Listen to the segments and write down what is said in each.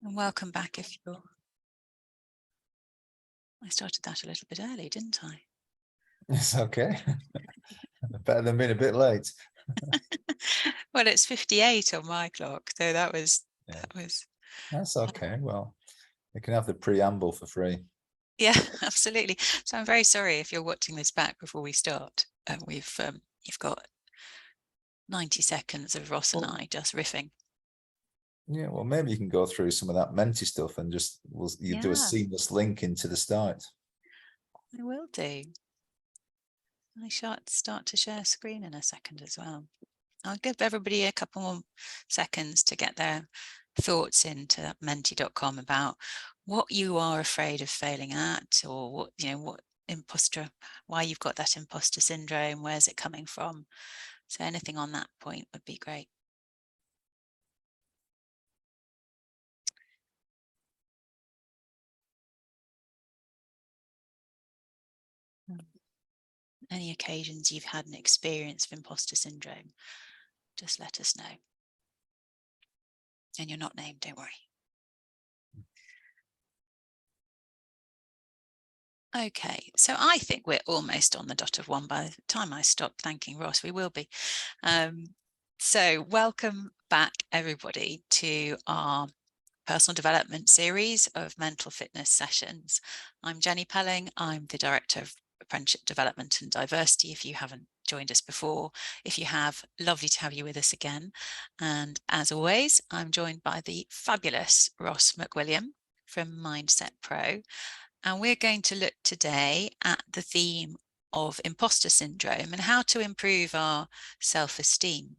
And welcome back if you're... I started that a little bit early, didn't I? It's okay. Better than being a bit late. Well, it's 58 on my clock, so that was That's okay. Well, you can have the preamble for free. yeah, absolutely. So I'm very sorry if you're watching this back before we start. You've got 90 seconds of Ross and I just riffing. Yeah, well, maybe you can go through some of that Menti stuff and you do a Yeah, seamless link into the start. I will do. I shall start to share screen in a second as well. I'll give everybody a couple more seconds to get their thoughts into menti.com about what you are afraid of failing at, or what why you've got that imposter syndrome, where's it coming from. So anything on that point would be great. Any occasions you've had an experience of imposter syndrome, just let us know. And you're not named, don't worry. Okay, so I think we're almost on the dot of one. By the time I stop thanking Ross, we will be. So welcome back, everybody, to our personal development series of mental fitness sessions. I'm Jenny Pelling. I'm the Director of Apprenticeship Development and Diversity, if you haven't joined us before. If you have, lovely to have you with us again. And as always, I'm joined by the fabulous Ross McWilliam from MindSetPro. And we're going to look today at the theme of imposter syndrome and how to improve our self-esteem.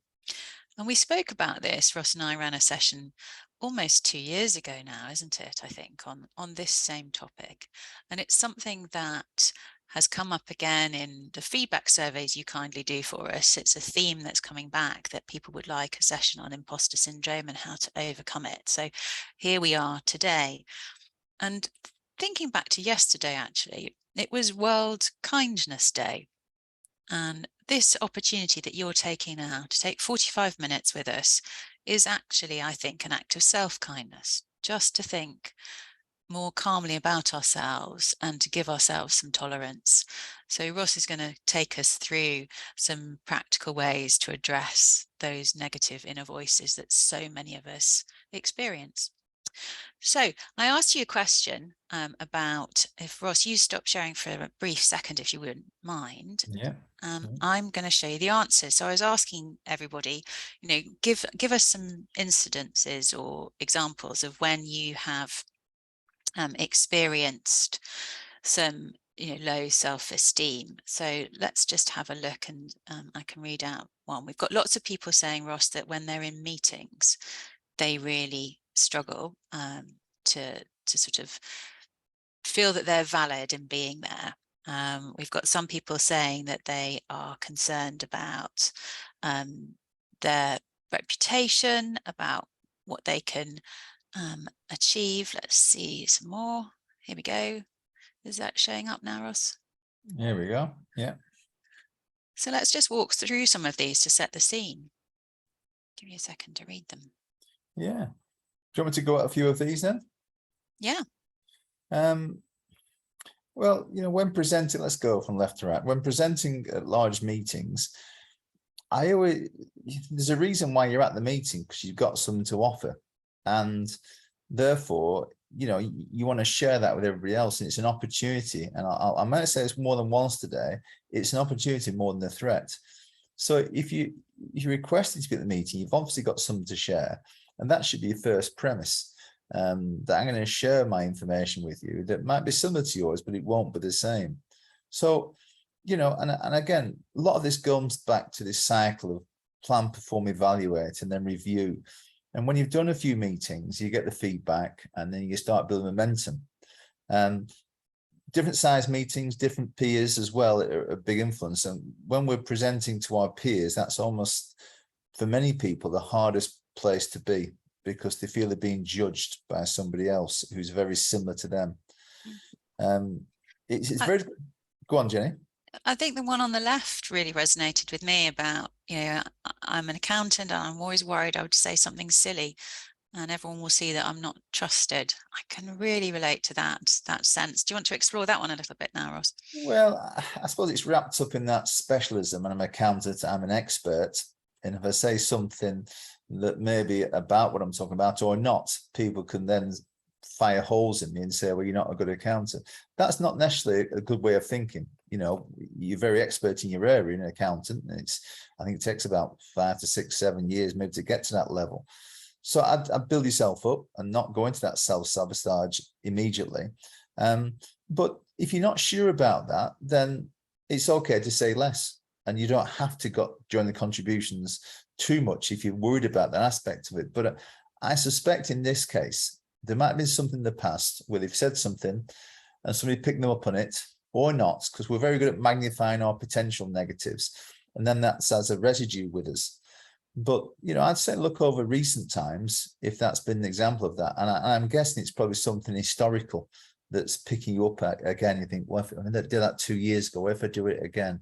And we spoke about this, Ross and I ran a session almost 2 years ago now, isn't it, I think, on this same topic. And it's something that has come up again in the feedback surveys you kindly do for us. It's a theme that's coming back, that people would like a session on imposter syndrome and how to overcome it. So here we are today. And thinking back to yesterday, actually, it was World Kindness Day. And this opportunity that you're taking now to take 45 minutes with us is actually, I think, an act of self-kindness, just to think more calmly about ourselves and to give ourselves some tolerance. So Ross is going to take us through some practical ways to address those negative inner voices that so many of us experience. So I asked you a question about, if Ross, you stop sharing for a brief second, if you wouldn't mind. Yeah. I'm going to show you the answers. So I was asking everybody, give us some incidences or examples of when you have experienced some low self-esteem. So let's just have a look, and I can read out one. We've got lots of people saying, Ross, that when they're in meetings, they really struggle to sort of feel that they're valid in being there. We've got some people saying that they are concerned about their reputation, about what they can achieve. Let's see some more. Here we go. Is that showing up now, Ross? Here we go. Yeah. So let's just walk through some of these to set the scene. Give me a second to read them. Yeah. Do you want me to go at a few of these then? Yeah. Well, when presenting, let's go from left to right. When presenting at large meetings, there's a reason why you're at the meeting, because you've got something to offer. And therefore, you want to share that with everybody else. And it's an opportunity. And I might say this more than once today, it's an opportunity more than a threat. So if you're requested to be at the meeting, you've obviously got something to share. And that should be your first premise. That I'm going to share my information with you that might be similar to yours, but it won't be the same. So, and again, a lot of this goes back to this cycle of plan, perform, evaluate, and then review. And when you've done a few meetings, you get the feedback, and then you start building momentum. Different size meetings, different peers as well are a big influence. And when we're presenting to our peers, that's almost, for many people, the hardest place to be, because they feel they're being judged by somebody else who's very similar to them. It's very... Go on, Jenny. I think the one on the left really resonated with me about, I'm an accountant and I'm always worried I would say something silly. and everyone will see that I'm not trusted. I can really relate to that sense. Do you want to explore that one a little bit now, Ross? Well, I suppose it's wrapped up in that specialism, and I'm an accountant, I'm an expert. And if I say something that may be about what I'm talking about or not, people can then fire holes in me and say, well, you're not a good accountant. That's not necessarily a good way of thinking. You know, you're very expert in your area, an accountant. And I think it takes about 5 to 6, 7 years maybe to get to that level. So I'd build yourself up and not go into that self-sabotage immediately. But if you're not sure about that, then it's okay to say less. And you don't have to join the contributions too much if you're worried about that aspect of it. But I suspect in this case, there might have been something in the past where they've said something and somebody picked them up on it or not, because we're very good at magnifying our potential negatives. And then that's as a residue with us. But, you know, I'd say look over recent times, if that's been an example of that. And I'm guessing it's probably something historical that's picking you up again. You think, well, if I did that 2 years ago, if I do it again,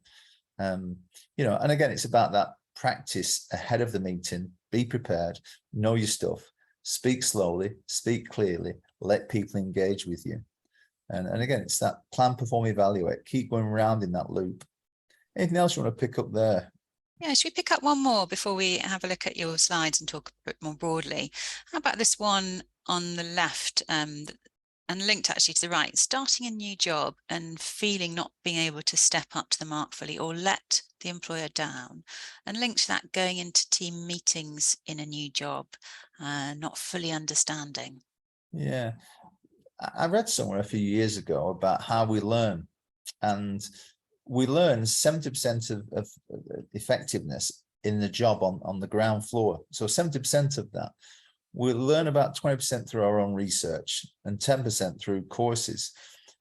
you know, and again, it's about that practice ahead of the meeting. Be prepared, know your stuff, speak slowly, speak clearly, let people engage with you. And again, it's that plan, perform, evaluate, keep going around in that loop. Anything else you want to pick up there? Yeah, should we pick up one more before we have a look at your slides and talk a bit more broadly? How about this one on the left, and linked actually to the right, starting a new job and feeling not being able to step up to the mark fully or let the employer down, and linked to that going into team meetings in a new job, not fully understanding. Yeah, I read somewhere a few years ago about how we learn, and we learn 70% of effectiveness in the job on the ground floor. So 70% of that, we learn about 20% through our own research and 10% through courses.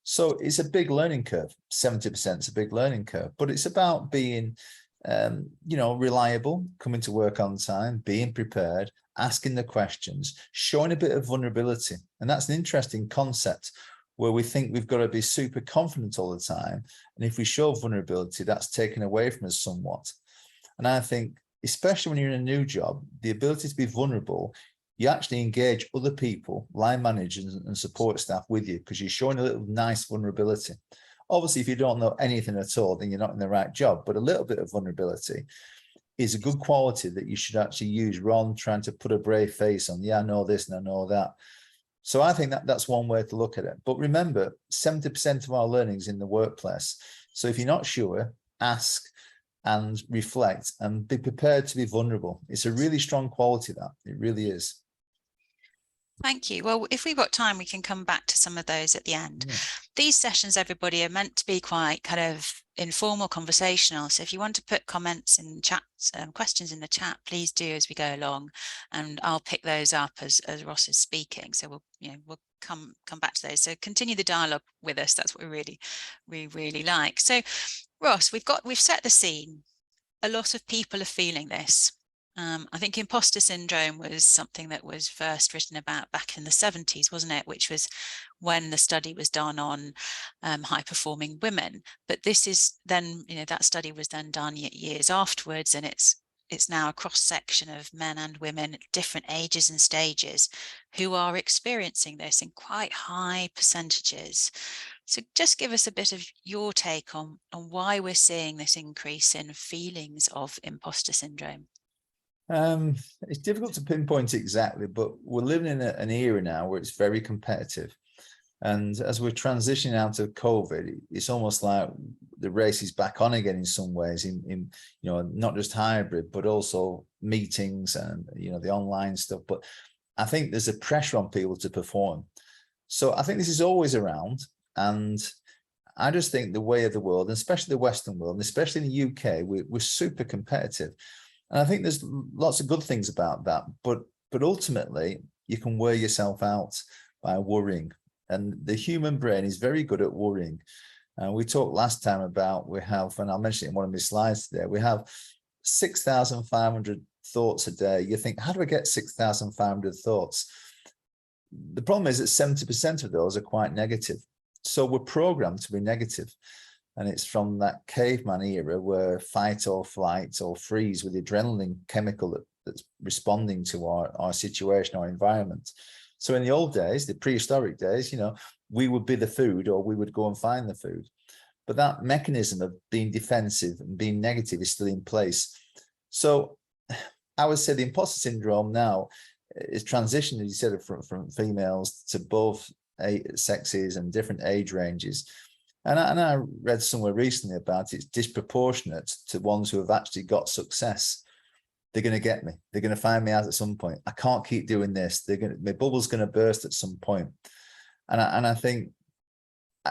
So it's a big learning curve. 70% is a big learning curve, but it's about being, you know, reliable, coming to work on time, being prepared, asking the questions, showing a bit of vulnerability. And that's an interesting concept where we think we've got to be super confident all the time. And if we show vulnerability, that's taken away from us somewhat. And I think, especially when you're in a new job, the ability to be vulnerable, you actually engage other people, line managers and support staff with you, because you're showing a little nice vulnerability. Obviously, if you don't know anything at all, then you're not in the right job, but a little bit of vulnerability is a good quality that you should actually use rather than trying to put a brave face on, yeah, I know this and I know that. So I think that's one way to look at it. But remember, 70% of our learning is in the workplace. So if you're not sure, ask and reflect and be prepared to be vulnerable. It's a really strong quality, that it really is. Thank you. Well, if we've got time, we can come back to some of those at the end. Yeah. These sessions, everybody, are meant to be quite kind of informal, conversational. So if you want to put comments in chats, questions in the chat, please do as we go along, and I'll pick those up as Ross is speaking. So we'll come back to those. So continue the dialogue with us. That's what we really like. So Ross, we've set the scene. A lot of people are feeling this. I think imposter syndrome was something that was first written about back in the 70s, wasn't it? Which was when the study was done on high-performing women. But this is then, that study was then done years afterwards, and it's now a cross-section of men and women at different ages and stages who are experiencing this in quite high percentages. So just give us a bit of your take on why we're seeing this increase in feelings of imposter syndrome. It's difficult to pinpoint exactly, but we're living in an era now where it's very competitive. And as we're transitioning out of COVID, it's almost like the race is back on again in some ways, in not just hybrid, but also meetings and, the online stuff. But I think there's a pressure on people to perform. So I think this is always around. And I just think the way of the world, and especially the Western world, and especially in the UK, we're super competitive. And I think there's lots of good things about that, but ultimately you can wear yourself out by worrying. And the human brain is very good at worrying. We talked last time about, we have, and I'll mention it in one of my slides today, we have 6,500 thoughts a day. You think, how do I get 6,500 thoughts? The problem is that 70% of those are quite negative. So we're programmed to be negative. And it's from that caveman era where fight or flight or freeze with the adrenaline chemical that's responding to our situation, our environment. So in the old days, the prehistoric days, we would be the food, or we would go and find the food. But that mechanism of being defensive and being negative is still in place. So I would say the imposter syndrome now is transitioned, as you said, from females to both sexes and different age ranges. And I read somewhere recently about it's disproportionate to ones who have actually got success. They're going to get me. They're going to find me out at some point. I can't keep doing this. My bubble's going to burst at some point. And I think,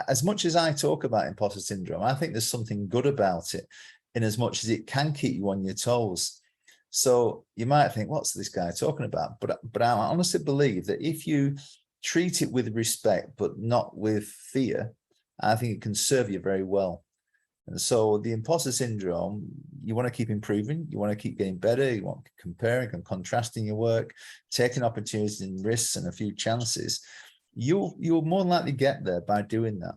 as much as I talk about imposter syndrome, I think there's something good about it, in as much as it can keep you on your toes. So you might think, what's this guy talking about? But I honestly believe that if you treat it with respect, but not with fear, I think it can serve you very well. And so the imposter syndrome, you want to keep improving, you want to keep getting better, you want comparing and contrasting your work, taking opportunities and risks and a few chances. You'll more than likely get there by doing that.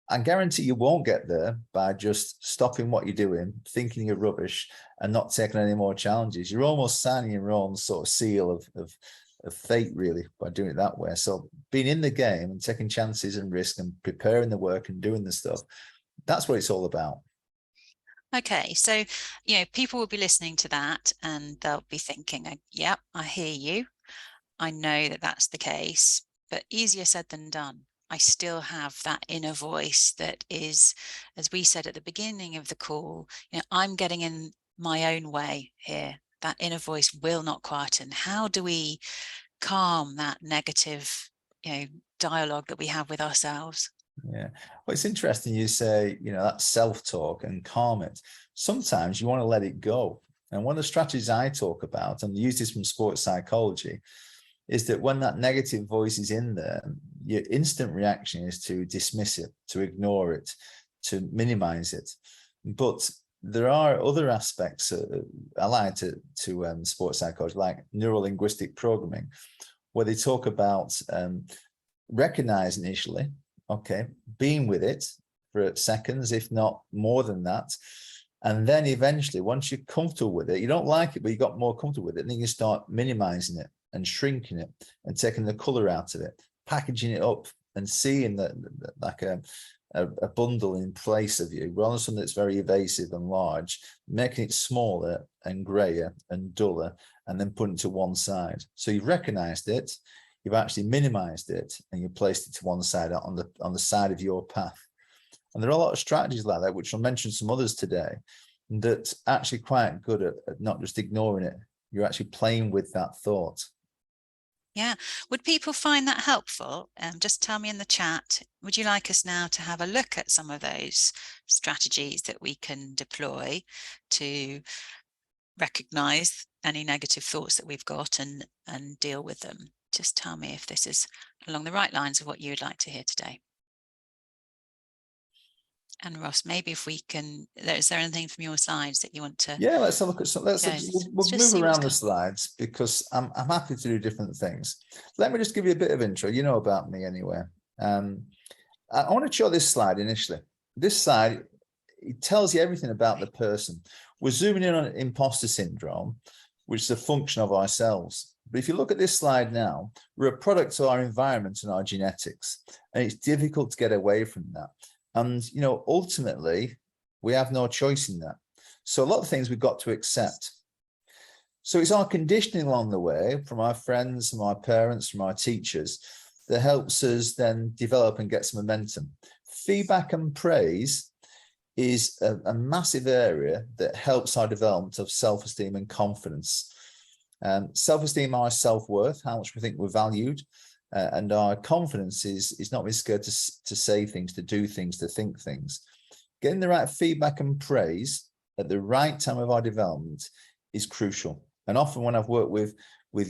I guarantee you won't get there by just stopping what you're doing, thinking you're rubbish, and not taking any more challenges. You're almost signing your own sort of seal of fate, really, by doing it that way. So being in the game and taking chances and risks and preparing the work and doing the stuff, that's what it's all about. Okay, so, people will be listening to that and they'll be thinking, yep, I hear you. I know that that's the case, but easier said than done. I still have that inner voice that is, as we said at the beginning of the call, I'm getting in my own way here. That inner voice will not quieten. How do we calm that negative, dialogue that we have with ourselves? Yeah, well, it's interesting you say, that self-talk and calm it. Sometimes you want to let it go. And one of the strategies I talk about, and use this from sports psychology, is that when that negative voice is in there, your instant reaction is to dismiss it, to ignore it, to minimize it. But there are other aspects allied to sports psychology, like neuro-linguistic programming, where they talk about recognizing initially, okay, being with it for seconds, if not more than that. And then eventually, once you're comfortable with it, you don't like it, but you got more comfortable with it, and then you start minimizing it and shrinking it and taking the color out of it, packaging it up and seeing that like a bundle in place of you, rather than something that's very evasive and large, making it smaller and grayer and duller, and then putting it to one side. So you've recognized it, you've actually minimized it, and you placed it to one side on the side of your path. And there are a lot of strategies like that, which I'll mention some others today, that's actually quite good at not just ignoring it. You're actually playing with that thought. Yeah. Would people find that helpful? Just tell me in the chat. Would you like us now to have a look at some of those strategies that we can deploy to recognize any negative thoughts that we've got and deal with them? Just tell me if this is along the right lines of what you would like to hear today. And Ross, maybe if we can, is there anything from your slides that you want to? Yeah, let's have a look at some. We'll move around the slides, because I'm happy to do different things. Let me just give you a bit of intro. You know about me anyway. I want to show this slide initially. This slide, it tells you everything about the person. We're zooming in on imposter syndrome, which is a function of ourselves. But if you look at this slide now, we're a product of our environment and our genetics, and it's difficult to get away from that. And, ultimately, we have no choice in that. So a lot of things we've got to accept. So it's our conditioning along the way, from our friends, from our parents, from our teachers, that helps us then develop and get some momentum. Feedback and praise is a massive area that helps our development of self-esteem and confidence. Self-esteem, our self-worth, how much we think we're valued. And our confidence is not being scared to say things, to do things, to think things. Getting the right feedback and praise at the right time of our development is crucial. And often when I've worked with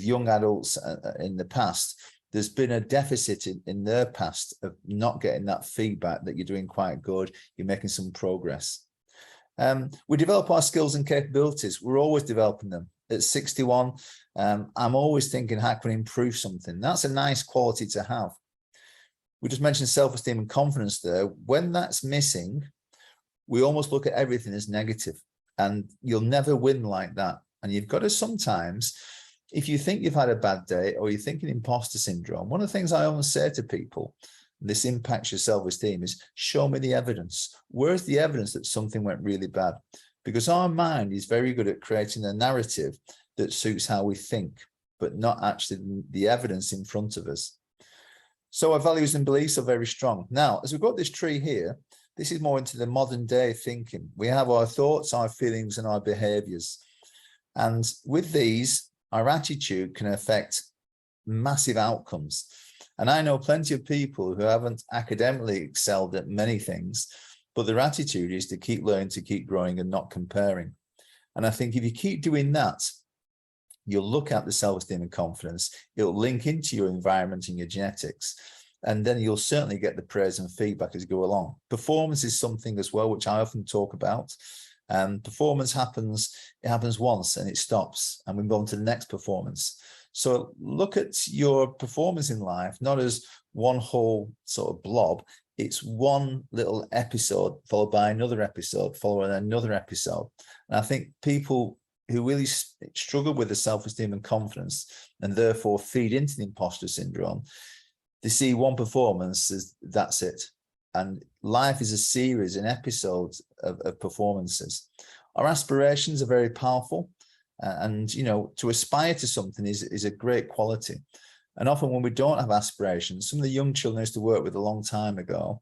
young adults in the past, there's been a deficit in their past of not getting that feedback that you're doing quite good, you're making some progress. We develop our skills and capabilities. We're always developing them. At 61, I'm always thinking, how can I improve something? That's a nice quality to have. We just mentioned self-esteem and confidence there. When that's missing, we almost look at everything as negative, and you'll never win like that. And you've got to sometimes, if you think you've had a bad day or you're thinking imposter syndrome, one of the things I always say to people, this impacts your self-esteem, is show me the evidence. Where's the evidence that something went really bad? Because our mind is very good at creating a narrative that suits how we think, but not actually the evidence in front of us. So our values and beliefs are very strong. Now, as we've got this tree here, this is more into the modern day thinking. We have our thoughts, our feelings, and our behaviors. And with these, our attitude can affect massive outcomes. And I know plenty of people who haven't academically excelled at many things, but their attitude is to keep learning, to keep growing and not comparing. And I think if you keep doing that, you'll look at the self-esteem and confidence, it'll link into your environment and your genetics, and then you'll certainly get the praise and feedback as you go along. Performance is something as well, which I often talk about. And performance happens, it happens once and it stops, and we move on to the next performance. So look at your performance in life, not as one whole sort of blob. It's one little episode followed by another episode, following another episode. And I think people who really struggle with the self-esteem and confidence and therefore feed into the imposter syndrome, they see one performance as that's it. And life is a series, an episode of performances. Our aspirations are very powerful. And, you know, to aspire to something is a great quality. And often when we don't have aspirations, some of the young children I used to work with a long time ago,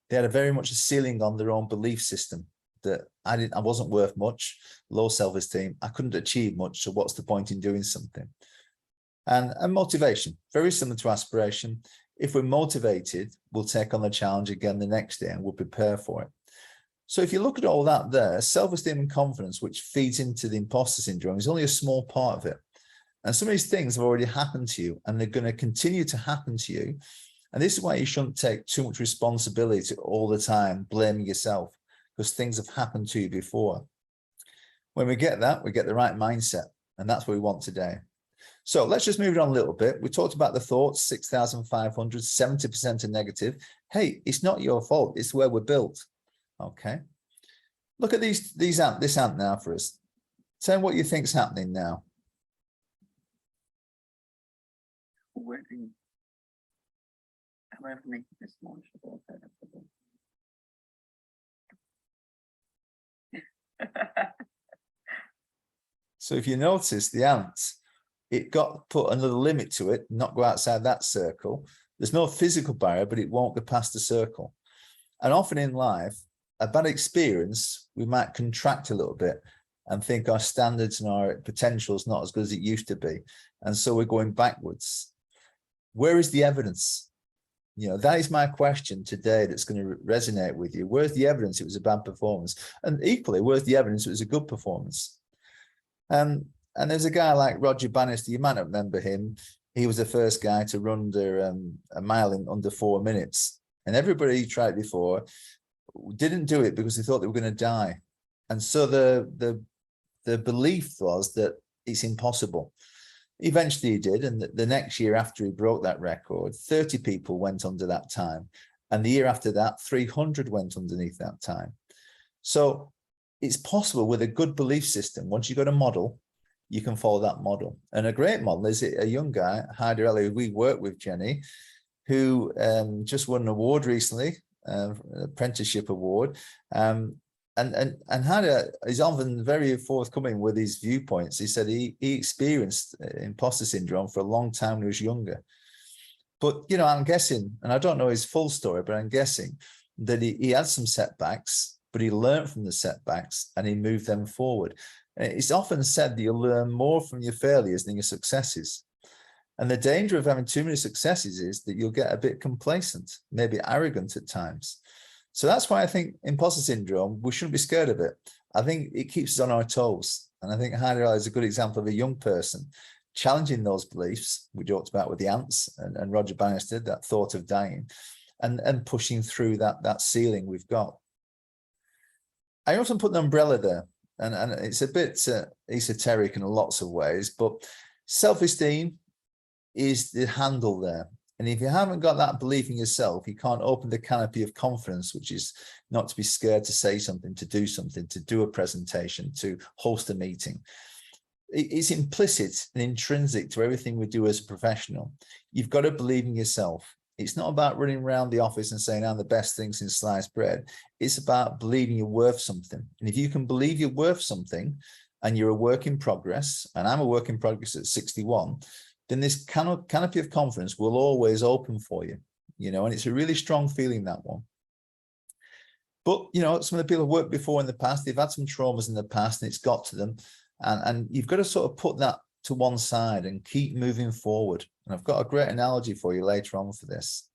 they had a very much a ceiling on their own belief system that I wasn't worth much, low self-esteem, I couldn't achieve much, so what's the point in doing something? And motivation, very similar to aspiration. If we're motivated, we'll take on the challenge again the next day and we'll prepare for it. So if you look at all that there, self-esteem and confidence, which feeds into the imposter syndrome, is only a small part of it. And some of these things have already happened to you and they're going to continue to happen to you. And this is why you shouldn't take too much responsibility all the time, blaming yourself, because things have happened to you before. When we get that, we get the right mindset, and that's what we want today. So let's just move it on a little bit. We talked about the thoughts, 6,500, 70% are negative. Hey, it's not your fault. It's where we're built. Okay. Look at this ant now for us. Tell me what you think is happening now. Working. However, make this launchable. So if you notice the ant, it got put another limit to it, not go outside that circle. There's no physical barrier, but it won't go past the circle. And often in life, a bad experience, we might contract a little bit and think our standards and our potential is not as good as it used to be. And so we're going backwards. Where is the evidence? You know, that is my question today that's going to resonate with you. Where's the evidence it was a bad performance? And equally, where's the evidence it was a good performance? And there's a guy like Roger Bannister, you might not remember him. He was the first guy to run under a mile in under 4 minutes. And everybody who tried before didn't do it because they thought they were going to die. And so the belief was that it's impossible. Eventually he did, and the next year after he broke that record, 30 people went under that time. And the year after that, 300 went underneath that time. So it's possible with a good belief system. Once you've got a model, you can follow that model. And a great model is a young guy, Haider Ali, who we work with, Jenny, who just won an award recently, an apprenticeship award. And Haider is often very forthcoming with his viewpoints. He said he experienced imposter syndrome for a long time when he was younger. But, you know, I'm guessing, and I don't know his full story, but I'm guessing that he had some setbacks, but he learned from the setbacks and he moved them forward. And it's often said that you'll learn more from your failures than your successes. And the danger of having too many successes is that you'll get a bit complacent, maybe arrogant at times. So that's why I think imposter syndrome, we shouldn't be scared of it. I think it keeps us on our toes. And I think Haider Ali is a good example of a young person challenging those beliefs we talked about with the ants and Roger Bannister, that thought of dying, and pushing through that ceiling we've got. I also put an umbrella there, and it's a bit esoteric in lots of ways, but self-esteem is the handle there. And if you haven't got that belief in yourself, you can't open the canopy of confidence, which is not to be scared to say something, to do something, to do a presentation, to host a meeting. it's implicit and intrinsic to everything we do as a professional. You've got to believe in yourself. It's not about running around the office and saying I'm the best thing since sliced bread. It's about believing you're worth something. And if you can believe you're worth something and you're a work in progress, and I'm a work in progress at 61, then this canopy of confidence will always open for you, you know, and it's a really strong feeling, that one. But, you know, some of the people who worked before in the past, they've had some traumas in the past and it's got to them. And you've got to sort of put that to one side and keep moving forward. And I've got a great analogy for you later on for this.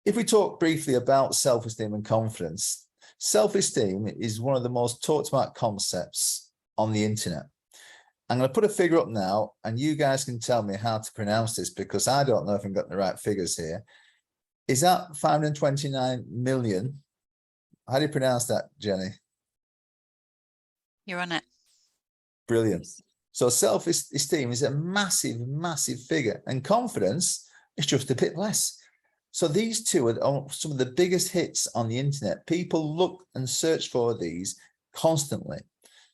If we talk briefly about self-esteem and confidence, self-esteem is one of the most talked about concepts on the internet. I'm going to put a figure up now, and you guys can tell me how to pronounce this, because I don't know if I've got the right figures here. Is that 529 million? How do you pronounce that, Jenny? You're on it. Brilliant. So self-esteem is a massive, massive figure, and confidence is just a bit less. So these two are some of the biggest hits on the internet. People look and search for these constantly.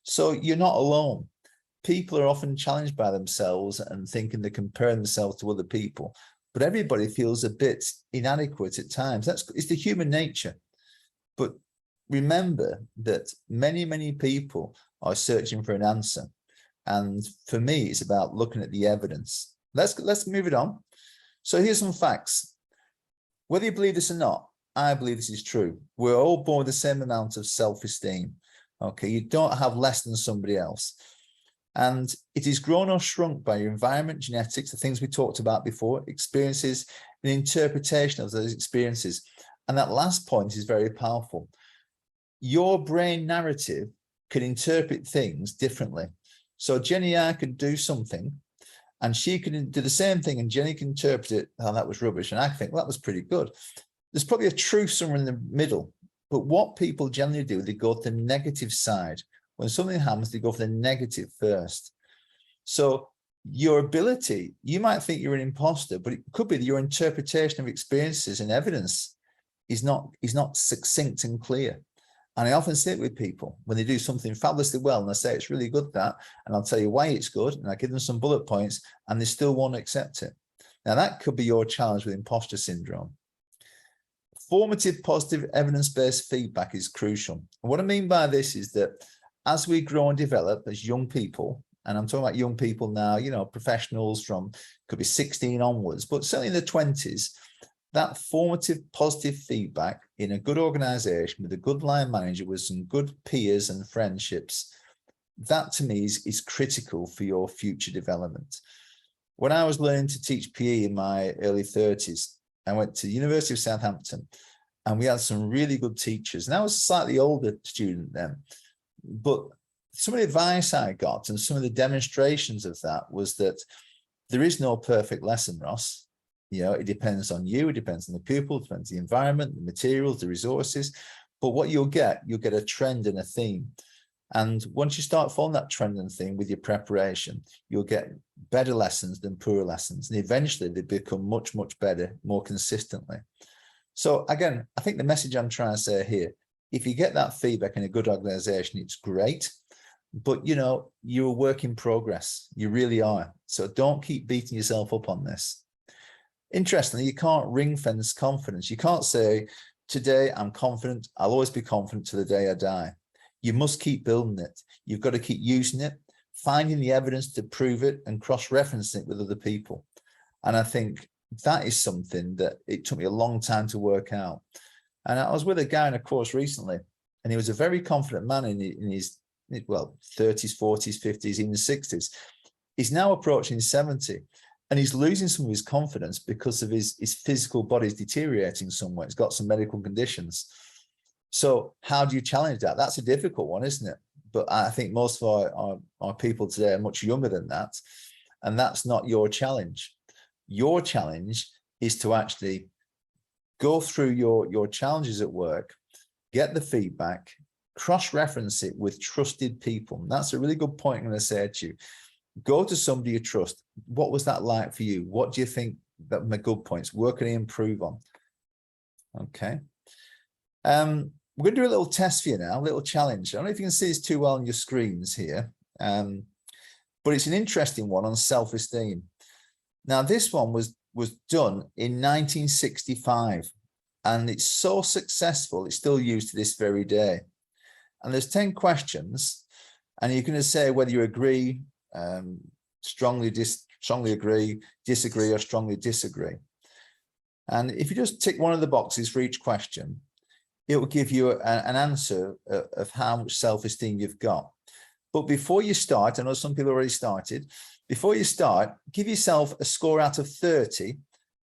So you're not alone. People are often challenged by themselves and thinking they're comparing themselves to other people, but everybody feels a bit inadequate at times. It's the human nature. But remember that many, many people are searching for an answer. And for me, it's about looking at the evidence. Let's move it on. So here's some facts. Whether you believe this or not, I believe this is true. We're all born with the same amount of self-esteem. Okay, you don't have less than somebody else. And it is grown or shrunk by your environment, genetics, the things we talked about before, experiences, and interpretation of those experiences. And that last point is very powerful. Your brain narrative can interpret things differently. So Jenny I could do something, and she can do the same thing, and Jenny can interpret it, oh, that was rubbish, and I think, well, that was pretty good. There's probably a truth somewhere in the middle, but what people generally do, they go to the negative side. When something happens, they go for the negative first. So your ability, you might think you're an imposter, but it could be that your interpretation of experiences and evidence is not succinct and clear. And I often say it with people when they do something fabulously well, and I say it's really good, that, and I'll tell you why it's good, and I give them some bullet points, and they still won't accept it. Now that could be your challenge with imposter syndrome. Formative, positive, evidence-based feedback is crucial. And what I mean by this is that as we grow and develop as young people, and I'm talking about young people now, you know, professionals from, could be 16 onwards, but certainly in the 20s, that formative, positive feedback in a good organization with a good line manager with some good peers and friendships, that to me is critical for your future development. When I was learning to teach PE in my early 30s, I went to the University of Southampton, and we had some really good teachers. And I was a slightly older student then, but some of the advice I got and some of the demonstrations of that was that there is no perfect lesson, Ross. You know, it depends on you, it depends on the pupil, it depends on the environment, the materials, the resources. But what you'll get a trend and a theme. And once you start following that trend and theme with your preparation, you'll get better lessons than poorer lessons. And eventually they become much, much better, more consistently. So again, I think the message I'm trying to say here, if you get that feedback in a good organization, it's great. But, you know, you're a work in progress. You really are. So don't keep beating yourself up on this. Interestingly, you can't ring fence confidence. You can't say, today I'm confident, I'll always be confident to the day I die. You must keep building it. You've got to keep using it, finding the evidence to prove it, and cross-referencing it with other people. And I think that is something that it took me a long time to work out. And I was with a guy in a course recently, and he was a very confident man in his, well, 30s, 40s, 50s, even 60s. He's now approaching 70. And he's losing some of his confidence because of his physical body's deteriorating somewhat. He's got some medical conditions. So how do you challenge that? That's a difficult one, isn't it? But I think most of our people today are much younger than that. And that's not your challenge. Your challenge is to actually go through your challenges at work, get the feedback, cross-reference it with trusted people. And that's a really good point I'm going to say to you. Go to somebody you trust. What was that like for you? What do you think that were my good points? Where can I improve on? Okay. We're going to do a little test for you now, a little challenge. I don't know if you can see this too well on your screens here. but it's an interesting one on self-esteem. Now, this one was done in 1965, and it's so successful, it's still used to this very day. And there's 10 questions, and you're going to say whether you agree, strongly agree, disagree, or strongly disagree. And if you just tick one of the boxes for each question, it will give you an answer of how much self-esteem you've got. But before you start, I know some people already started, before you start, give yourself a score out of 30,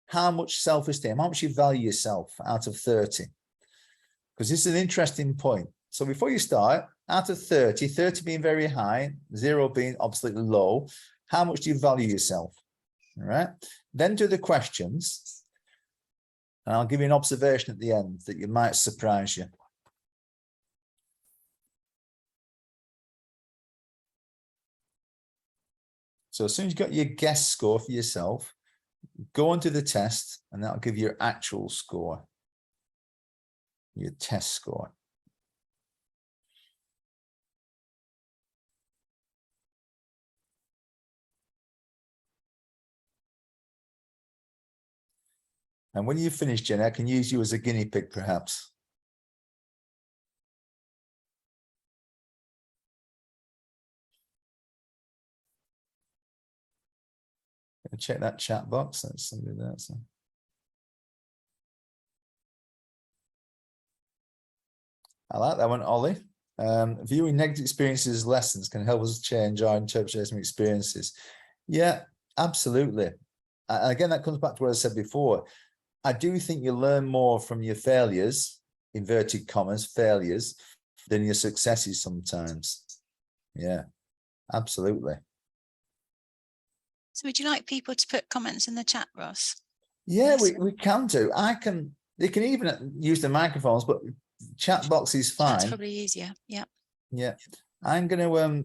how much self-esteem, how much you value yourself out of 30. Because this is an interesting point. So before you start, out of 30, 30 being very high, 0 being absolutely low, how much do you value yourself? All right. Then do the questions. And I'll give you an observation at the end that you might surprise you. So as soon as you've got your guess score for yourself, go on to the test, and that'll give you your actual score, your test score. And when you finish, Jenny, I can use you as a guinea pig, perhaps. Check that chat box. That's somebody there. So. I like that one, Ollie. Viewing negative experiences as lessons can help us change our interpretation of experiences. Yeah, absolutely. Again, that comes back to what I said before. I do think you learn more from your failures, inverted commas, failures, than your successes sometimes. Yeah, absolutely. So would you like people to put comments in the chat, Ross? Yeah, Yes. we can do. They can even use the microphones, but chat box is fine. That's probably easier. Yeah. Yeah. I'm going to,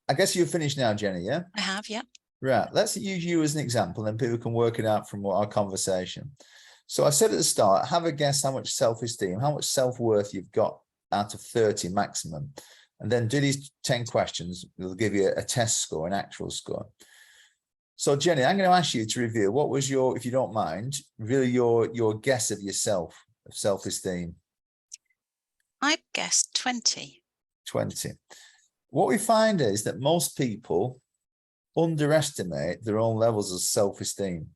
I guess you've finished now, Jenny, yeah? I have, yeah. Right. Let's use you as an example, and people can work it out from our conversation. So I said at the start, have a guess how much self-esteem, how much self-worth you've got out of 30 maximum. And then do these 10 questions. It'll give you a test score, an actual score. So Jenny, I'm going to ask you to review what was your, if you don't mind, really your guess of yourself, of self-esteem. I guessed 20. 20. What we find is that most people underestimate their own levels of self-esteem.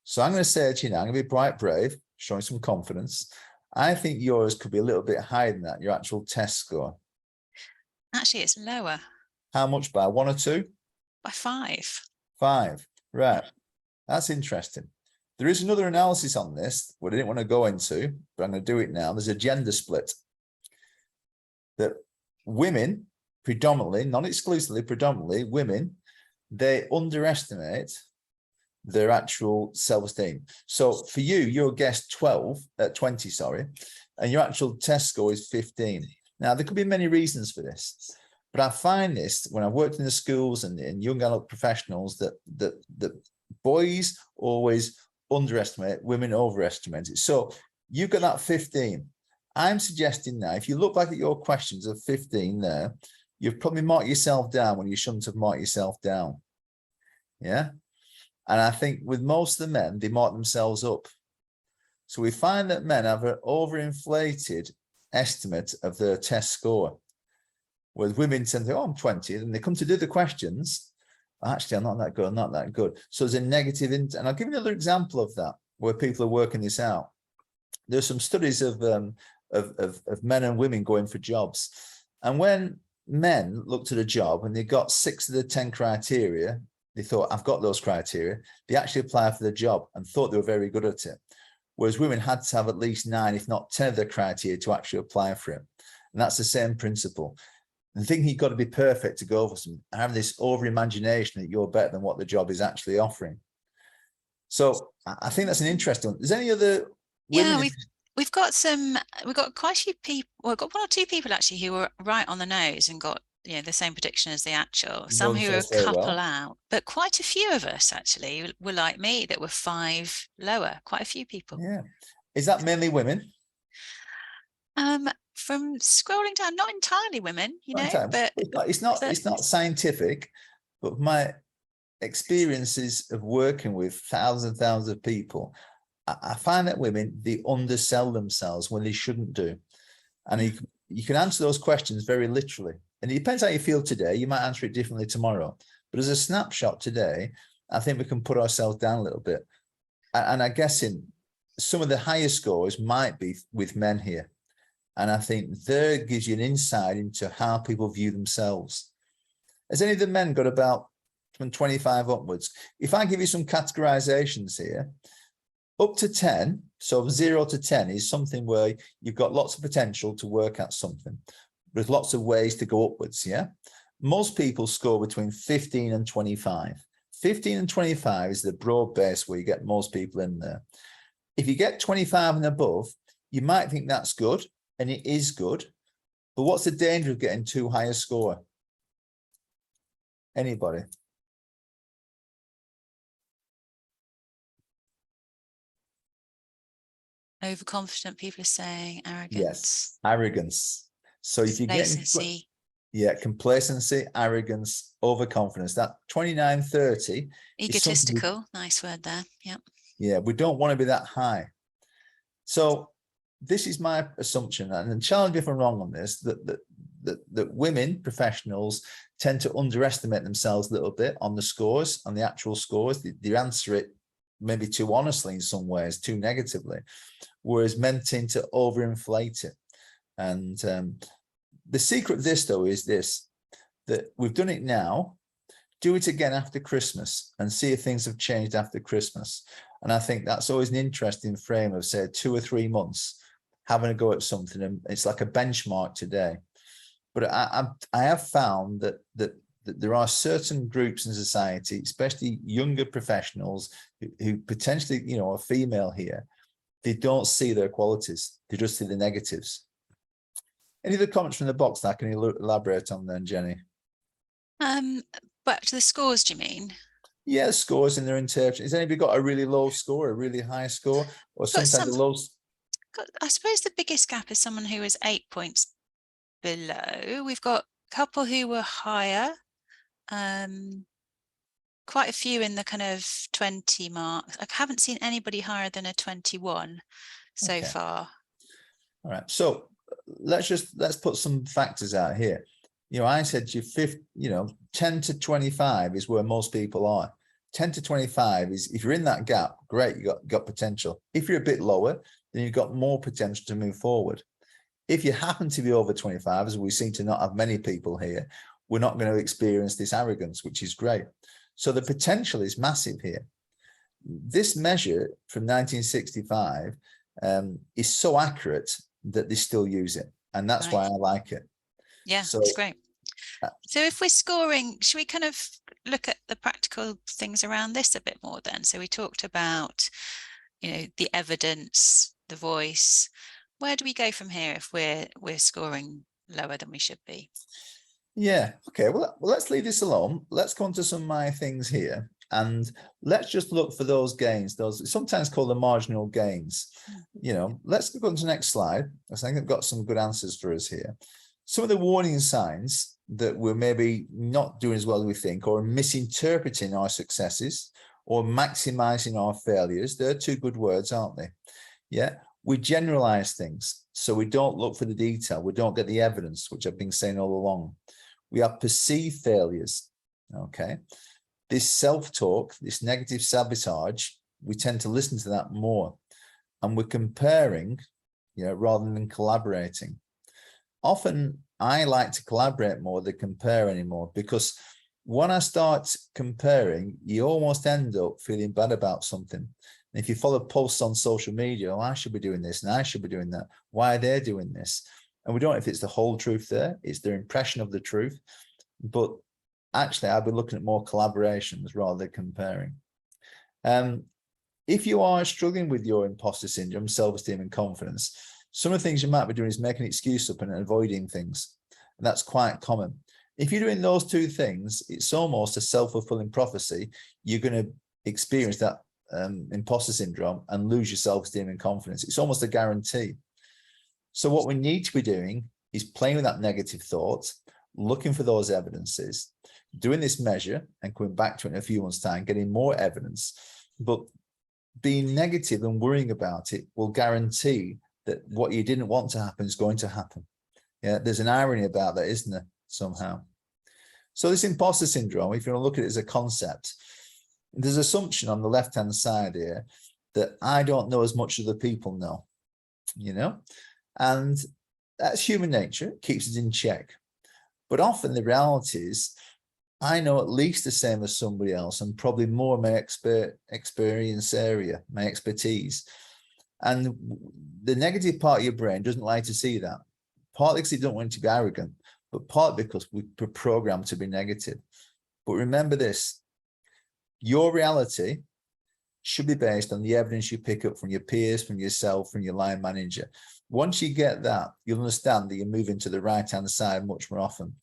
So I'm going to say to you now, I'm going to be bright brave, showing some confidence. I think yours could be a little bit higher than that, your actual test score. Actually, it's lower. How much by 1 or 2? By 5. 5. Right. That's interesting. There is another analysis on this, what I didn't want to go into, but I'm going to do it now. There's a gender split. That women, predominantly, not exclusively, predominantly, women, they underestimate their actual self-esteem. So for you, your guess 20, sorry, and your actual test score is 15. Now, there could be many reasons for this. But I find this when I've worked in the schools and in young adult professionals that boys always underestimate, women overestimate it. So you've got that 15. I'm suggesting now, if you look back at your questions of 15 there, you've probably marked yourself down when you shouldn't have marked yourself down. Yeah. And I think with most of the men, they mark themselves up. So we find that men have an overinflated estimate of their test score. Whereas women tend to think, oh, I'm 20, and they come to do the questions. Actually, I'm not that good, I'm not that good. So there's a negative, and I'll give you another example of that, where people are working this out. There's some studies of men and women going for jobs. And when men looked at a job and they got 6 of the 10 criteria, they thought, I've got those criteria. They actually applied for the job and thought they were very good at it. Whereas women had to have at least 9, if not 10 of the criteria to actually apply for it. And that's the same principle. And thinking you've got to be perfect to go for something, having this over imagination that you're better than what the job is actually offering. So I think that's an interesting one. Is there any other? Yeah, we've got quite a few people. Well, we've got 1 or 2 people actually who were right on the nose and got the same prediction as the actual. Some who were a couple out, but quite a few of us actually were like me that were 5 lower. Quite a few people. Yeah, is that mainly women? From scrolling down, not entirely women, but it's not scientific. but my experiences of working with thousands and thousands of people, I find that women, they undersell themselves when they shouldn't do. And you can answer those questions very literally. And it depends how you feel today. You might answer it differently tomorrow. But as a snapshot today, I think we can put ourselves down a little bit. And I guess in some of the higher scores might be with men here. And I think there gives you an insight into how people view themselves. Has any of the men got about from 25 upwards? If I give you some categorizations here, up to 10, so 0 to 10 is something where you've got lots of potential to work at something. There's lots of ways to go upwards, yeah? Most people score between 15 and 25. 15 and 25 is the broad base where you get most people in there. If you get 25 and above, you might think that's good, and it is good. But what's the danger of getting too high a score? Anybody? Overconfident, people are saying, arrogance. Yes, arrogance. So if you get Complacency. yeah, complacency, arrogance, overconfidence, that 29, 30. Egotistical, nice word there. Yep. Yeah, we don't want to be that high. So this is my assumption, and challenge me if I'm wrong on this, that women professionals tend to underestimate themselves a little bit on the scores, on the actual scores. They answer it maybe too honestly in some ways, too negatively, whereas men tend to overinflate it. And the secret of this, though, is this, that we've done it now, do it again after Christmas and see if things have changed after Christmas. And I think that's always an interesting frame of, say, 2 or 3 months, having a go at something. And it's like a benchmark today. But I have found that there are certain groups in society, especially younger professionals who potentially, you know, are female here. They don't see their qualities. They just see the negatives. Any other comments from the box that I can elaborate on then, Jenny? Back to the scores, do you mean? Yeah, scores in their interpretation. Has anybody got a really low score, a really high score, or sometimes a low? I suppose the biggest gap is someone who is 8 points below. We've got a couple who were higher, quite a few in the kind of 20 marks. I haven't seen anybody higher than a 21 so far. All right, so let's put some factors out here. You know, I said to you, 10 to 25 is where most people are. 10 to 25 is, if you're in that gap, great, you got potential. If you're a bit lower, then you've got more potential to move forward. If you happen to be over 25, as we seem to not have many people here, we're not going to experience this arrogance, which is great. So the potential is massive here. This measure from 1965 is so accurate that they still use it. And that's why I like it. Yeah, so, it's great. So if we're scoring, should we kind of look at the practical things around this a bit more then? So we talked about, you know, the evidence, the voice. Where do we go from here if we're scoring lower than we should be? Yeah, okay, well, let's leave this alone. Let's go on to some of my things here. And let's just look for those gains, those sometimes called the marginal gains. You know, let's go on to the next slide. I think I've got some good answers for us here. Some of the warning signs that we're maybe not doing as well as we think, or misinterpreting our successes, or maximizing our failures. They're two good words, aren't they? Yeah, we generalize things. So we don't look for the detail. We don't get the evidence, which I've been saying all along. We have perceived failures. Okay. This self-talk, this negative sabotage, we tend to listen to that more. And we're comparing, you know, rather than collaborating. Often I like to collaborate more than compare anymore, because when I start comparing, you almost end up feeling bad about something. And if you follow posts on social media, oh, I should be doing this and I should be doing that. Why are they doing this? And we don't know if it's the whole truth there, it's their impression of the truth. But actually, I've been looking at more collaborations rather than comparing. If you are struggling with your imposter syndrome, self-esteem and confidence, some of the things you might be doing is making an excuse up and avoiding things. And that's quite common. If you're doing those two things, it's almost a self-fulfilling prophecy. You're going to experience that imposter syndrome and lose your self-esteem and confidence. It's almost a guarantee. So what we need to be doing is playing with that negative thought, looking for those evidences, doing this measure and coming back to it in a few months' time, getting more evidence. But being negative and worrying about it will guarantee that what you didn't want to happen is going to happen. Yeah, there's an irony about that, isn't there, somehow? So this imposter syndrome, if you want to look at it as a concept, there's assumption on the left-hand side here that I don't know as much as the people know, you know, and that's human nature. It keeps us in check. But often the reality is I know at least the same as somebody else, and probably more my experience area, my expertise. And the negative part of your brain doesn't like to see that, partly because it don't want to be arrogant, but partly because we're programmed to be negative. But remember this, your reality should be based on the evidence you pick up from your peers, from yourself, from your line manager. Once you get that, you'll understand that you're moving to the right-hand side much more often.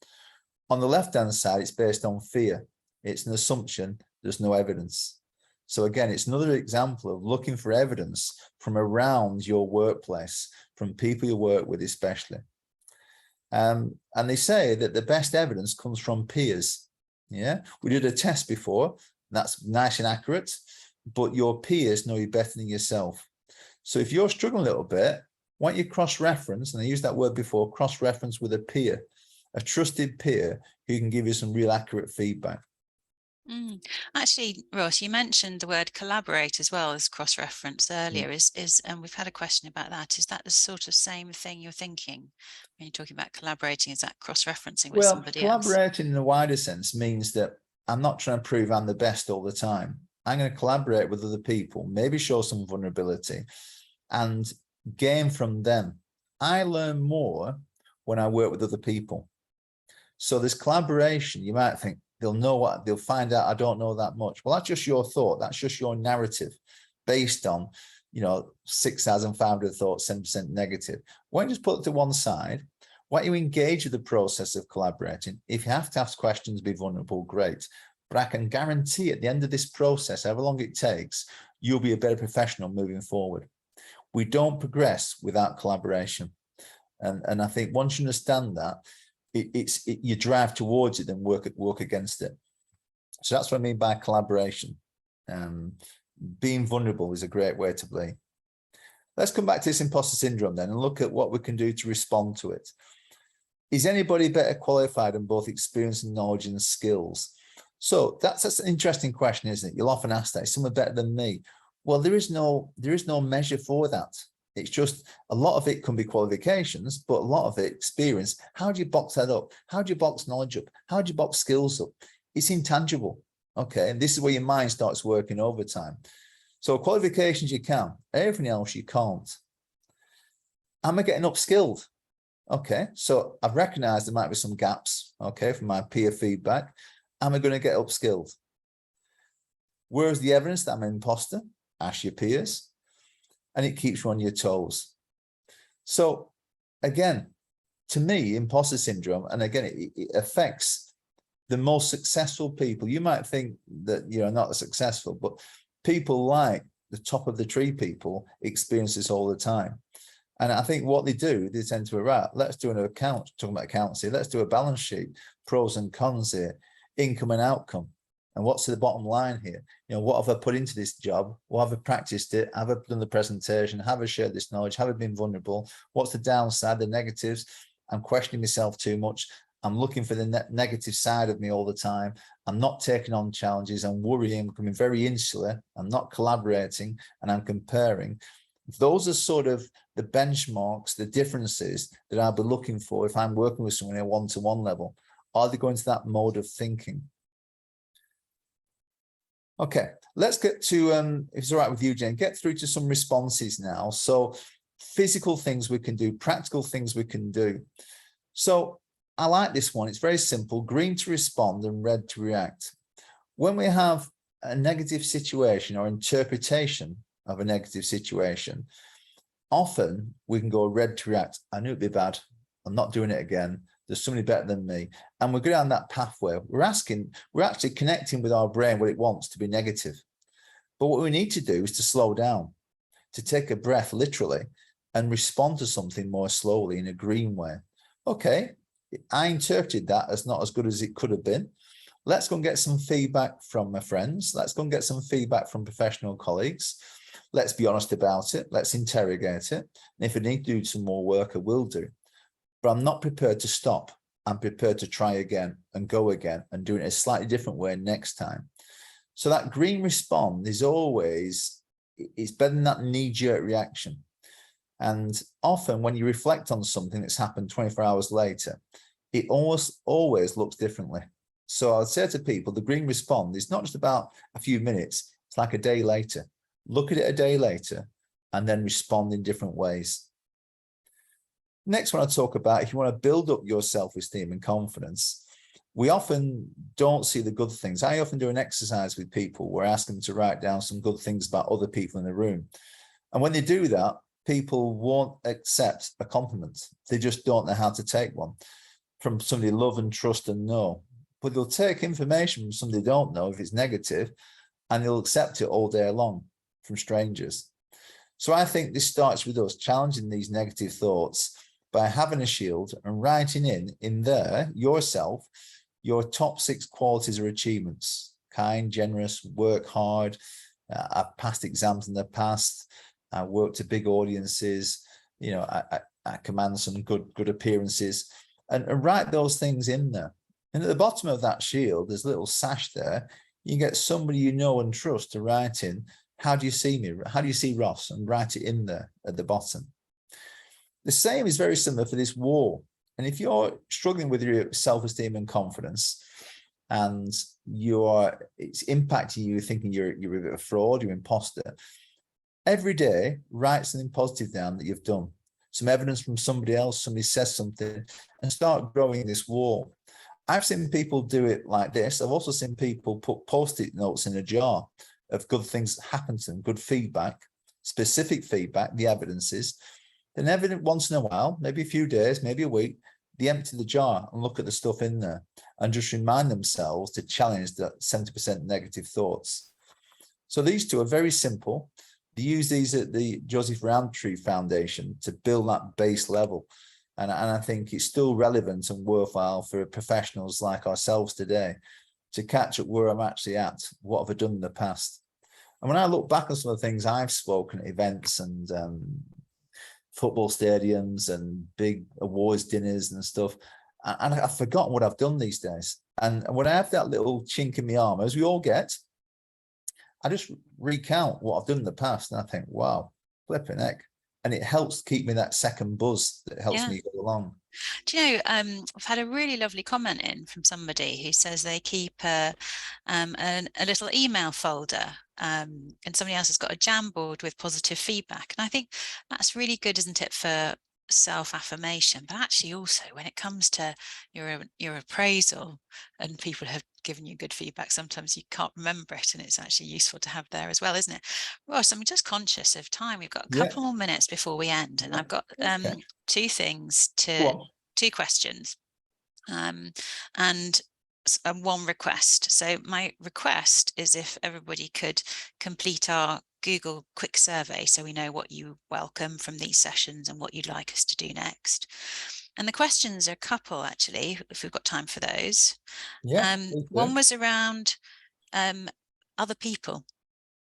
On the left-hand side, it's based on fear. It's an assumption, there's no evidence. So again, it's another example of looking for evidence from around your workplace, from people you work with especially. And they say that the best evidence comes from peers. Yeah, we did a test before, that's nice and accurate, but your peers know you better than yourself. So if you're struggling a little bit, why don't you cross-reference, and I used that word before, cross-reference with a peer, a trusted peer who can give you some real accurate feedback. Actually, Ross, you mentioned the word collaborate as well as cross-reference earlier. And we've had a question about that. Is that the sort of same thing you're thinking when you're talking about collaborating? Is that cross-referencing with somebody else? Collaborating in a wider sense means that I'm not trying to prove I'm the best all the time. I'm going to collaborate with other people, maybe show some vulnerability and gain from them. I learn more when I work with other people. So this collaboration, you might think they'll know what, they'll find out I don't know that much. Well, that's just your thought. That's just your narrative based on, 6,500 thoughts, 7% negative. Why don't you just put it to one side? Why don't you engage with the process of collaborating? If you have to ask questions, be vulnerable, great. But I can guarantee at the end of this process, however long it takes, you'll be a better professional moving forward. We don't progress without collaboration. And I think once you understand that, you drive towards it and work against it. So that's what I mean by collaboration. Being vulnerable is a great way to be. Let's come back to this imposter syndrome then and look at what we can do to respond to it. Is anybody better qualified in both experience and knowledge and skills? So that's an interesting question, isn't it? You'll often ask that, is someone better than me? Well, there is no measure for that. It's just a lot of it can be qualifications, but a lot of it experience. How do you box that up? How do you box knowledge up? How do you box skills up? It's intangible. Okay, and this is where your mind starts working overtime. So qualifications you can, everything else you can't. Am I getting upskilled? Okay, so I've recognized there might be some gaps, okay, from my peer feedback. Am I going to get upskilled? Where's the evidence that I'm an imposter? Ask your peers. And it keeps you on your toes. So again, to me, imposter syndrome, and again, it affects the most successful people. You might think that you're not successful, but people like the top of the tree people experience this all the time. And I think what they do, they tend to right, let's do an account, talking about accountancy, let's do a balance sheet, pros and cons here, income and outcome. And what's the bottom line here? What have I put into this job? What have I practiced it? Have I done the presentation? Have I shared this knowledge? Have I been vulnerable? What's the downside, the negatives? I'm questioning myself too much. I'm looking for the negative side of me all the time. I'm not taking on challenges. I'm worrying, becoming very insular. I'm not collaborating and I'm comparing. Those are sort of the benchmarks, the differences that I'll be looking for if I'm working with someone at a one-to-one level. Are they going to that mode of thinking? Okay, let's get to, if it's all right with you, Jane, get through to some responses now. So physical things we can do, practical things we can do. So I like this one. It's very simple, green to respond and red to react. When we have a negative situation or interpretation of a negative situation, often we can go red to react. I knew it'd be bad. I'm not doing it again. There's somebody better than me. And we're going down that pathway. We're actually connecting with our brain what it wants to be negative. But what we need to do is to slow down, to take a breath literally and respond to something more slowly in a green way. Okay, I interpreted that as not as good as it could have been. Let's go and get some feedback from my friends. Let's go and get some feedback from professional colleagues. Let's be honest about it. Let's interrogate it. And if I need to do some more work, I will do. But I'm not prepared to stop. I'm prepared to try again and go again and do it in a slightly different way next time. So that green respond is always, it's better than that knee-jerk reaction. And often when you reflect on something that's happened 24 hours later, it always looks differently. So I would say to people, the green respond is not just about a few minutes, it's like a day later. Look at it a day later and then respond in different ways. Next one I talk about, if you want to build up your self-esteem and confidence, we often don't see the good things. I often do an exercise with people where I ask them to write down some good things about other people in the room. And when they do that, people won't accept a compliment. They just don't know how to take one from somebody they love and trust and know. But they'll take information from somebody they don't know if it's negative, and they'll accept it all day long from strangers. So I think this starts with us challenging these negative thoughts by having a shield and writing in there yourself, your top 6 qualities or achievements: kind, generous, work hard, I've passed exams in the past, I work to big audiences, I command some good appearances, and write those things in there. And at the bottom of that shield, there's a little sash there. You get somebody you know and trust to write in, how do you see me? How do you see Ross? And write it in there at the bottom. The same is very similar for this wall. And if you're struggling with your self-esteem and confidence, and it's impacting you, thinking you're a bit of a fraud, you're an imposter, every day write something positive down that you've done. Some evidence from somebody else, somebody says something, and start growing this wall. I've seen people do it like this. I've also seen people put post-it notes in a jar of good things that happen to them, good feedback, specific feedback, the evidences. Then every once in a while, maybe a few days, maybe a week, they empty the jar and look at the stuff in there and just remind themselves to challenge that 70% negative thoughts. So these two are very simple. They use these at the Joseph Roundtree Foundation to build that base level. And I think it's still relevant and worthwhile for professionals like ourselves today to catch up where I'm actually at, what have I done in the past. And when I look back on some of the things I've spoken at events and football stadiums and big awards dinners and stuff, and I've forgotten what I've done these days. And when I have that little chink in my arm, as we all get, I just recount what I've done in the past and I think, wow, flipping heck. And it helps keep me that second buzz that helps me go along. Do you know, I've had a really lovely comment in from somebody who says they keep a little email folder, and somebody else has got a Jamboard with positive feedback. And I think that's really good, isn't it, for self-affirmation, but actually also when it comes to your appraisal and people have given you good feedback, sometimes you can't remember it, and it's actually useful to have there as well, isn't it? Ross, I'm just conscious of time. We've got a couple more minutes before we end, and I've got two questions and one request. So my request is if everybody could complete our Google quick survey so we know what you welcome from these sessions and what you'd like us to do next. And the questions are a couple, actually, if we've got time for those. One was around other people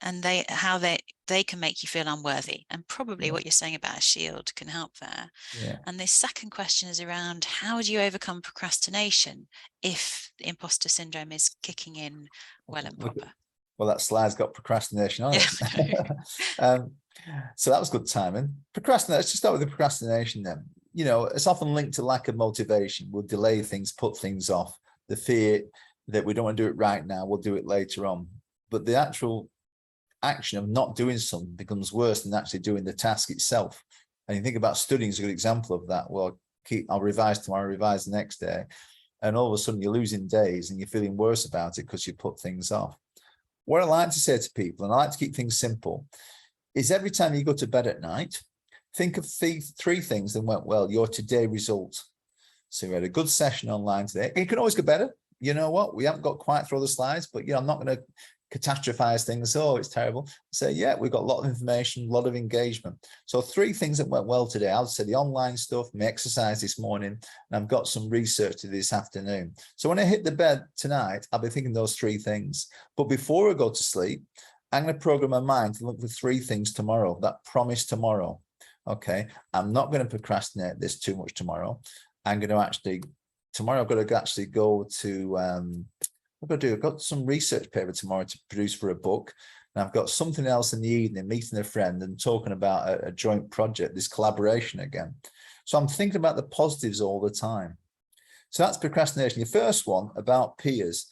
and how they can make you feel unworthy, and probably what you're saying about a shield can help there. And the second question is around how do you overcome procrastination if the imposter syndrome is kicking in well and proper. Well, that slide's got procrastination on it. So that was good timing. Procrastination, let's just start with the procrastination then. It's often linked to lack of motivation. We'll delay things, put things off. The fear that we don't want to do it right now, we'll do it later on. But the actual action of not doing something becomes worse than actually doing the task itself. And you think about studying is a good example of that. Well, I'll revise tomorrow, revise the next day. And all of a sudden you're losing days and you're feeling worse about it because you put things off. What I like to say to people, and I like to keep things simple, is every time you go to bed at night, think of three things that went well, your today result. So we had a good session online today. It can always get better. You know what? We haven't got quite through the slides, but I'm not going to catastrophize things. Oh, it's terrible. Say, yeah, we've got a lot of information, a lot of engagement. So 3 things that went well today. I would say the online stuff, my exercise this morning, and I've got some research to do this afternoon. So when I hit the bed tonight, I'll be thinking those 3 things. But before I go to sleep, I'm going to program my mind to look for 3 things tomorrow, that promise tomorrow. Okay, I'm not going to procrastinate this too much tomorrow. I'm going to actually, tomorrow I've got to actually go to, I've got some research paper tomorrow to produce for a book. And I've got something else in the evening, meeting a friend and talking about a joint project, this collaboration again. So I'm thinking about the positives all the time. So that's procrastination. The first one about peers.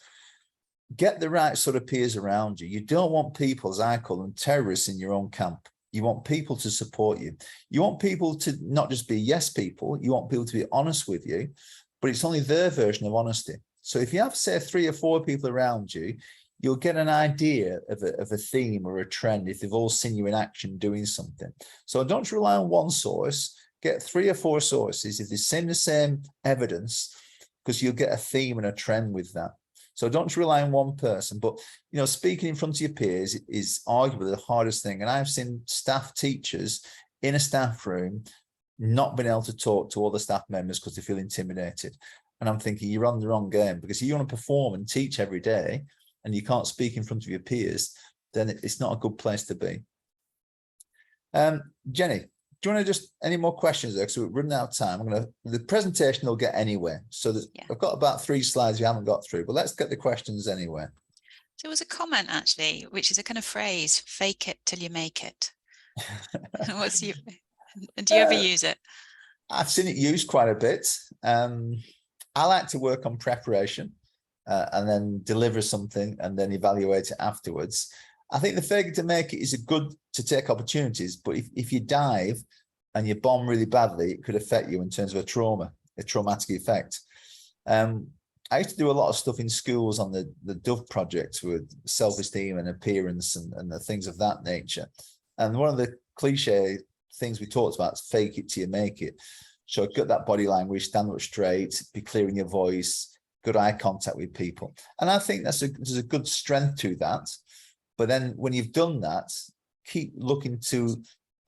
Get the right sort of peers around you. You don't want people, as I call them, terrorists in your own camp. You want people to support you. You want people to not just be yes people. You want people to be honest with you, but it's only their version of honesty. So if you have, say, 3 or 4 people around you, you'll get an idea of a theme or a trend if they've all seen you in action doing something. So don't rely on one source. Get 3 or 4 sources if they've seen the same evidence, because you'll get a theme and a trend with that. So don't rely on one person. But, you know, speaking in front of your peers is arguably the hardest thing. And I've seen staff teachers in a staff room not being able to talk to all the staff members because they feel intimidated. And I'm thinking, you're on the wrong game, because if you want to perform and teach every day and you can't speak in front of your peers, then it's not a good place to be. Jenny, do you want to just, any more questions there? Because we're running out of time. The presentation will get anywhere. So I've got about 3 slides you haven't got through, but let's get the questions anyway. So there was a comment actually, which is a kind of phrase, fake it till you make it. Do you ever use it? I've seen it used quite a bit. I like to work on preparation and then deliver something and then evaluate it afterwards. I think the fake it to make it is good to take opportunities, but if you dive and you bomb really badly, it could affect you in terms of a traumatic effect. I used to do a lot of stuff in schools on the Dove project with self-esteem and appearance and the things of that nature. And one of the cliche things we talked about is fake it till you make it. So get that body language, stand up straight, be clear in your voice, good eye contact with people. And I think there's a good strength to that. But then when you've done that, keep looking to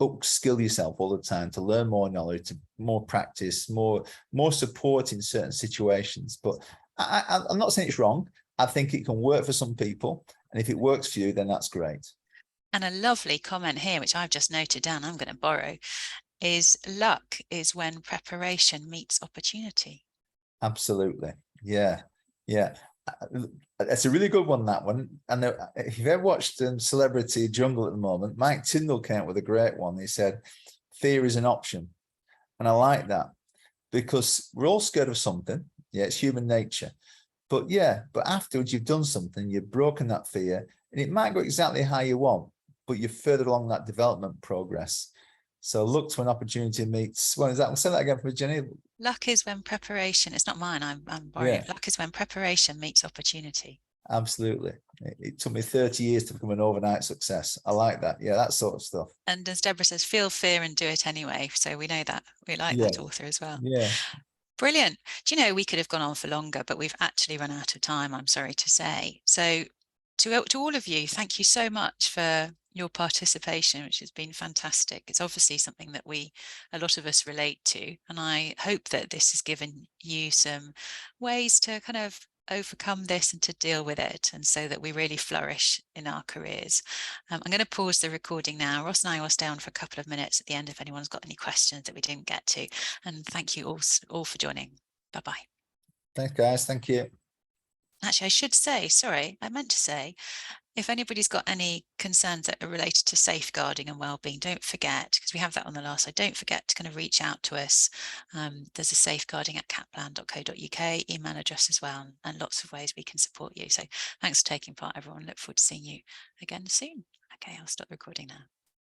upskill yourself all the time to learn more knowledge, to more practice, more support in certain situations. But I'm not saying it's wrong. I think it can work for some people. And if it works for you, then that's great. And a lovely comment here, which I've just noted down, I'm going to borrow, is luck is when preparation meets opportunity. Absolutely. Yeah. Yeah. It's a really good one, that one. And if you've ever watched Celebrity Jungle at the moment, Mike Tyndall came out with a great one. He said, fear is an option. And I like that, because we're all scared of something. Yeah, it's human nature. But afterwards you've done something, you've broken that fear, and it might go exactly how you want, but you're further along that development progress. So look to an opportunity meets, well, say that again for me, Jenny. Luck is when preparation, it's not mine, I'm borrowing. Yeah. Luck is when preparation meets opportunity. Absolutely. It took me 30 years to become an overnight success. I like that. Yeah, that sort of stuff. And as Deborah says, feel fear and do it anyway. So we know that. We like that author as well. Yeah. Brilliant. Do you know, we could have gone on for longer, but we've actually run out of time, I'm sorry to say. So to all of you, thank you so much for your participation, which has been fantastic. It's obviously something that a lot of us relate to. And I hope that this has given you some ways to kind of overcome this and to deal with it, and so that we really flourish in our careers. I'm going to pause the recording now. Ross and I will stay on for a couple of minutes at the end if anyone's got any questions that we didn't get to. And thank you all for joining. Bye-bye. Thanks, guys. Thank you. Actually, I should say, sorry, I meant to say, if anybody's got any concerns that are related to safeguarding and wellbeing, don't forget, because we have that on the last slide, don't forget to kind of reach out to us. There's a safeguarding@kaplan.co.uk email address as well, and lots of ways we can support you. So thanks for taking part, everyone. Look forward to seeing you again soon. Okay, I'll stop recording now.